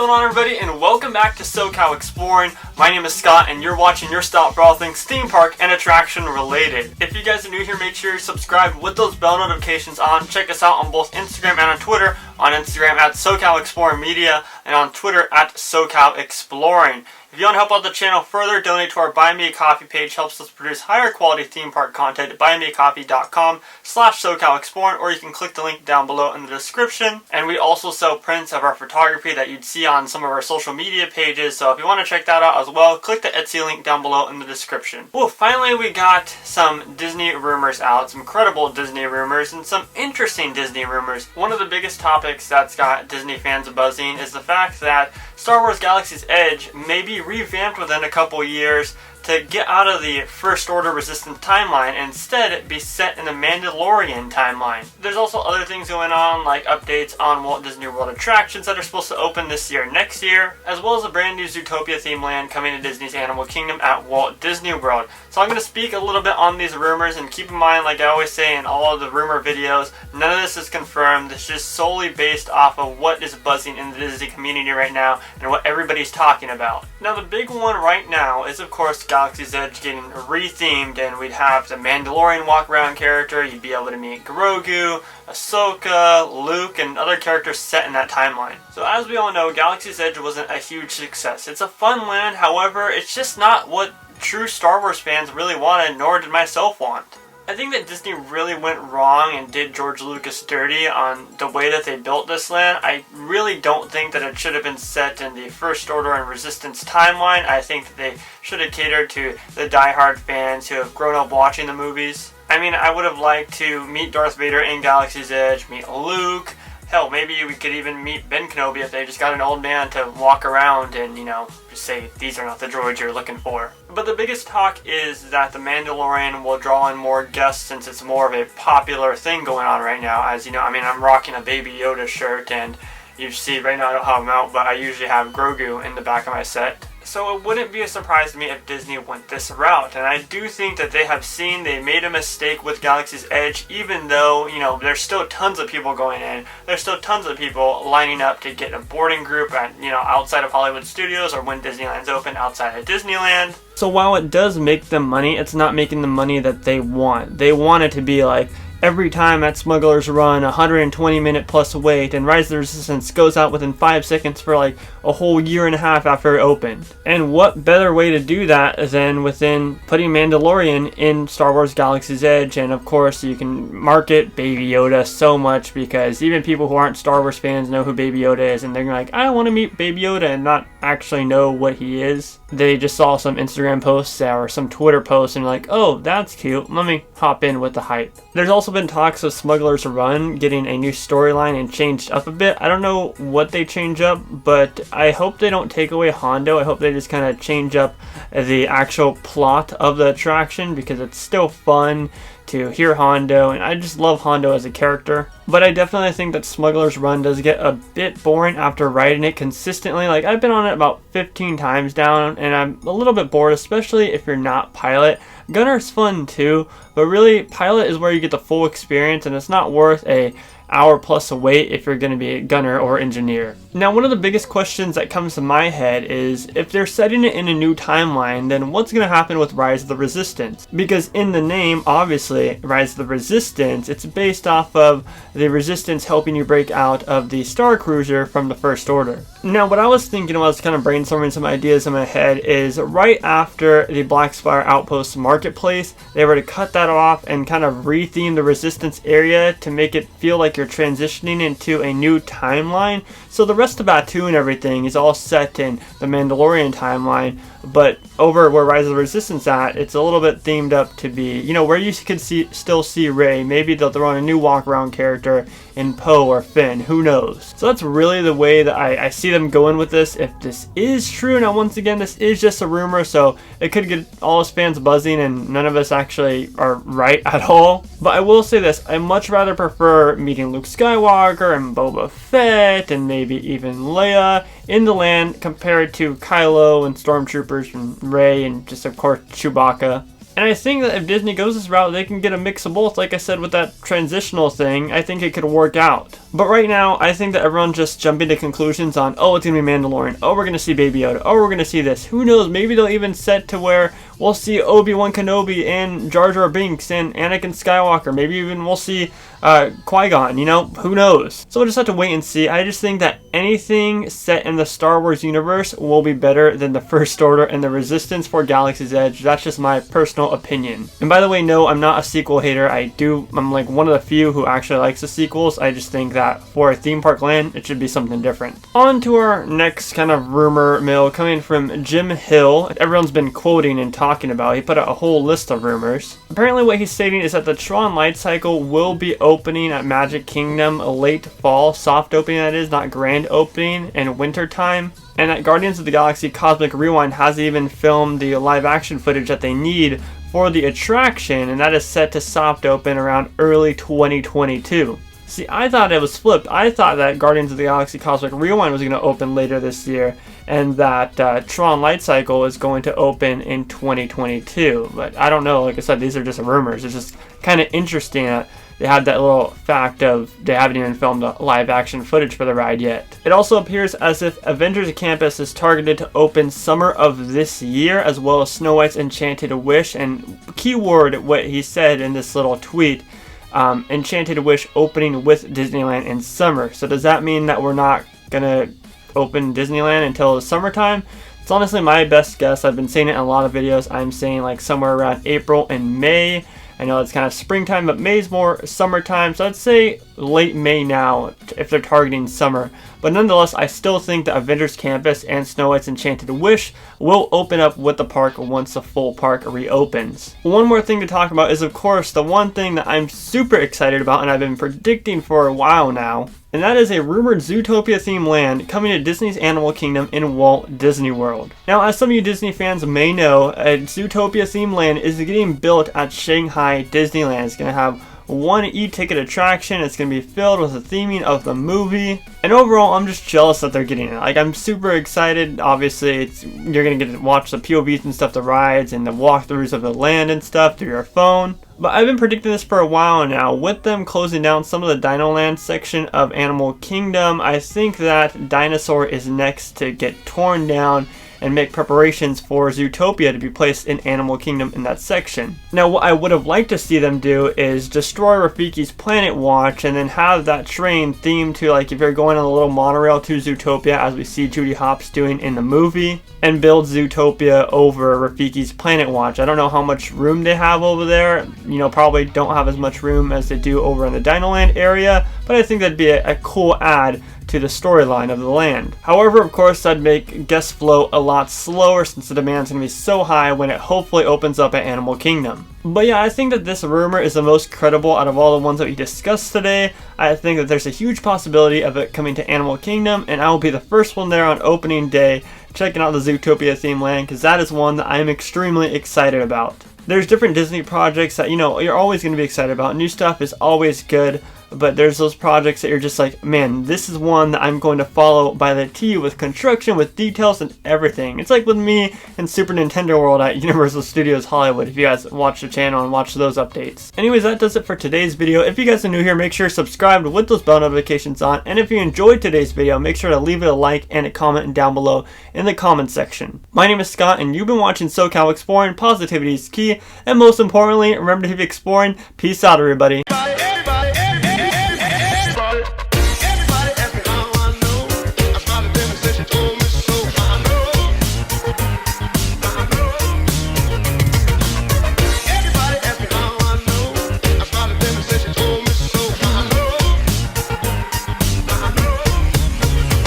going on, everybody, and welcome back to SoCal Exploring. My name is Scott, and you're watching your stop for all things theme park and attraction related. If you guys are new here, make sure you subscribe with those bell notifications on. Check us out on both Instagram and on Twitter. On Instagram at SoCal Exploring Media, and on Twitter at SoCal Exploring. If you want to help out the channel further, donate to our Buy Me a Coffee page. Helps us produce higher quality theme park content at buymeacoffee.com/SoCalExploring, or you can click the link down below in the description. And we also sell prints of our photography that you'd see on some of our social media pages. So if you want to check that out as well, click the Etsy link down below in the description. Well, finally we got some Disney rumors out, some credible Disney rumors, and some interesting Disney rumors. One of the biggest topics that's got Disney fans buzzing is the fact that Star Wars Galaxy's Edge may be revamped within a couple years to get out of the First Order Resistance timeline and instead be set in the Mandalorian timeline. There's also other things going on, like updates on Walt Disney World attractions that are supposed to open this year and next year, as well as a brand new Zootopia themed land coming to Disney's Animal Kingdom at Walt Disney World. So I'm going to speak a little bit on these rumors, and keep in mind, like I always say in all of the rumor videos, none of this is confirmed. It's just solely based off of what is buzzing in the Disney community right now and what everybody's talking about. Now the big one right now is, of course, Galaxy's Edge getting rethemed, and we'd have the Mandalorian walk around character. You'd be able to meet Grogu, Ahsoka, Luke, and other characters set in that timeline. So as we all know, Galaxy's Edge wasn't a huge success. It's a fun land, however, it's just not what true Star Wars fans really wanted, nor did myself want. I think that Disney really went wrong and did George Lucas dirty on the way that they built this land. I really don't think that it should have been set in the First Order and Resistance timeline. I think that they should have catered to the die-hard fans who have grown up watching the movies. I mean, I would have liked to meet Darth Vader in Galaxy's Edge, meet Luke. Hell, maybe we could even meet Ben Kenobi if they just got an old man to walk around and, just say, these are not the droids you're looking for. But the biggest talk is that The Mandalorian will draw in more guests, since it's more of a popular thing going on right now. As you know, I'm rocking a Baby Yoda shirt, and you see right now I don't have him out, but I usually have Grogu in the back of my set. So it wouldn't be a surprise to me if Disney went this route, and I do think that they made a mistake with Galaxy's Edge, even though, there's still tons of people going in. There's still tons of people lining up to get a boarding group at, outside of Hollywood Studios, or when Disneyland's open outside of Disneyland. So while it does make them money, it's not making the money that they want. They want it to be like, every time at Smuggler's Run, 120-minute plus wait, and Rise of the Resistance goes out within 5 seconds for like a whole year and a half after it opened. And what better way to do that than within putting Mandalorian in Star Wars Galaxy's Edge? And of course, you can market Baby Yoda so much, because even people who aren't Star Wars fans know who Baby Yoda is, and they're like, I want to meet Baby Yoda, and not actually know what he is. They just saw some Instagram posts or some Twitter posts and like, oh, that's cute, let me hop in with the hype. There's also been talks of Smuggler's Run getting a new storyline and changed up a bit. I don't know what they change up, but I hope they don't take away Hondo. I hope they just kind of change up the actual plot of the attraction, because it's still fun to hear Hondo, and I just love Hondo as a character. But I definitely think that Smuggler's Run does get a bit boring after riding it consistently. Like, I've been on it about 15 times down, and I'm a little bit bored, especially if you're not Pilot. Gunner's fun too, but really Pilot is where you get the full experience, and it's not worth a hour plus a wait if you're going to be a gunner or engineer. Now, one of the biggest questions that comes to my head is, if they're setting it in a new timeline, then what's going to happen with Rise of the Resistance? Because in the name, obviously, Rise of the Resistance, it's based off of the Resistance helping you break out of the Star Cruiser from the First Order. Now, what I was thinking while I was kind of brainstorming some ideas in my head is, right after the Black Spire Outpost Marketplace, they were to cut that off and kind of retheme the Resistance area to make it feel like you're transitioning into a new timeline. So the rest of Batuu and everything is all set in the Mandalorian timeline, but over where Rise of the Resistance at, it's a little bit themed up to be, where you can still see Rey. Maybe they'll throw in a new walk-around character in Poe or Finn, who knows? So that's really the way that I see them going with this, if this is true. Now, once again, this is just a rumor, so it could get all us fans buzzing, and none of us actually are right at all. But I will say this, I much rather prefer meeting Luke Skywalker and Boba Fett, and maybe even Leia in the land, compared to Kylo and Stormtroopers and Rey and just, of course, Chewbacca. And I think that if Disney goes this route, they can get a mix of both. Like I said, with that transitional thing, I think it could work out. But right now, I think that everyone's just jumping to conclusions on, oh, it's going to be Mandalorian. Oh, we're going to see Baby Yoda. Oh, we're going to see this. Who knows? Maybe they'll even set to where we'll see Obi-Wan Kenobi and Jar Jar Binks and Anakin Skywalker. Maybe even we'll see Qui-Gon, you know? Who knows? So we'll just have to wait and see. I just think that anything set in the Star Wars universe will be better than the First Order and the Resistance for Galaxy's Edge. That's just my personal opinion. And by the way, no, I'm not a sequel hater. I'm like one of the few who actually likes the sequels. I just think that for a theme park land, it should be something different. On to our next kind of rumor mill coming from Jim Hill. Everyone's been quoting and talking about. He put out a whole list of rumors. Apparently what he's stating is that the Tron Light Cycle will be opening at Magic Kingdom late fall, soft opening that is, not grand opening, in winter time. And that Guardians of the Galaxy Cosmic Rewind has even filmed the live action footage that they need for the attraction, and that is set to soft open around early 2022. See, I thought it was flipped. I thought that Guardians of the Galaxy Cosmic Rewind was going to open later this year, and that Tron Light Cycle is going to open in 2022. But I don't know. Like I said, these are just rumors. It's just kind of interesting that they had that little fact of they haven't even filmed the live action footage for the ride yet. It also appears as if Avengers Campus is targeted to open summer of this year, as well as Snow White's Enchanted Wish. And keyword what he said in this little tweet, Enchanted Wish opening with Disneyland in summer. So does that mean that we're not gonna open Disneyland until the summertime? It's honestly my best guess. I've been saying it in a lot of videos. I'm saying like somewhere around April and May. I know it's kind of springtime, but May's more summertime, so I'd say late May now if they're targeting summer. But nonetheless, I still think that Avengers Campus and Snow White's Enchanted Wish will open up with the park once the full park reopens. One more thing to talk about is, of course, the one thing that I'm super excited about and I've been predicting for a while now, and that is a rumored Zootopia themed land coming to Disney's Animal Kingdom in Walt Disney World. Now, as some of you Disney fans may know, a Zootopia themed land is getting built at Shanghai Disneyland. It's going to have one e-ticket attraction. It's going to be filled with the theming of the movie. And overall, I'm just jealous that they're getting it. Like, I'm super excited. Obviously, you're going to get to watch the POVs and stuff, the rides and the walkthroughs of the land and stuff through your phone. But I've been predicting this for a while now. With them closing down some of the Dino Land section of Animal Kingdom, I think that Dinosaur is next to get torn down and make preparations for Zootopia to be placed in Animal Kingdom in that section. Now, what I would have liked to see them do is destroy Rafiki's Planet Watch and then have that train themed to, like, if you're going on a little monorail to Zootopia, as we see Judy Hopps doing in the movie, and build Zootopia over Rafiki's Planet Watch. I don't know how much room they have over there. You know, probably don't have as much room as they do over in the Dino Land area, but I think that'd be a cool add to the storyline of the land. However, of course, that'd make guest flow a lot slower since the demand's going to be so high when it hopefully opens up at Animal Kingdom. But yeah, I think that this rumor is the most credible out of all the ones that we discussed today. I think that there's a huge possibility of it coming to Animal Kingdom, and I will be the first one there on opening day checking out the Zootopia theme land, because that is one that I'm extremely excited about. There's different Disney projects that, you know, you're always going to be excited about. New stuff is always good, but there's those projects that you're just like, man, this is one that I'm going to follow by the T with construction, with details and everything. It's like with me and Super Nintendo World at Universal Studios Hollywood, if you guys watch the channel and watch those updates. Anyways, that does it for today's video. If you guys are new here, make sure you're subscribed with those bell notifications on. And if you enjoyed today's video, make sure to leave it a like and a comment down below in the comment section. My name is Scott, and you've been watching SoCal Exploring. Positivity is key, and most importantly, remember to keep exploring. Peace out, everybody.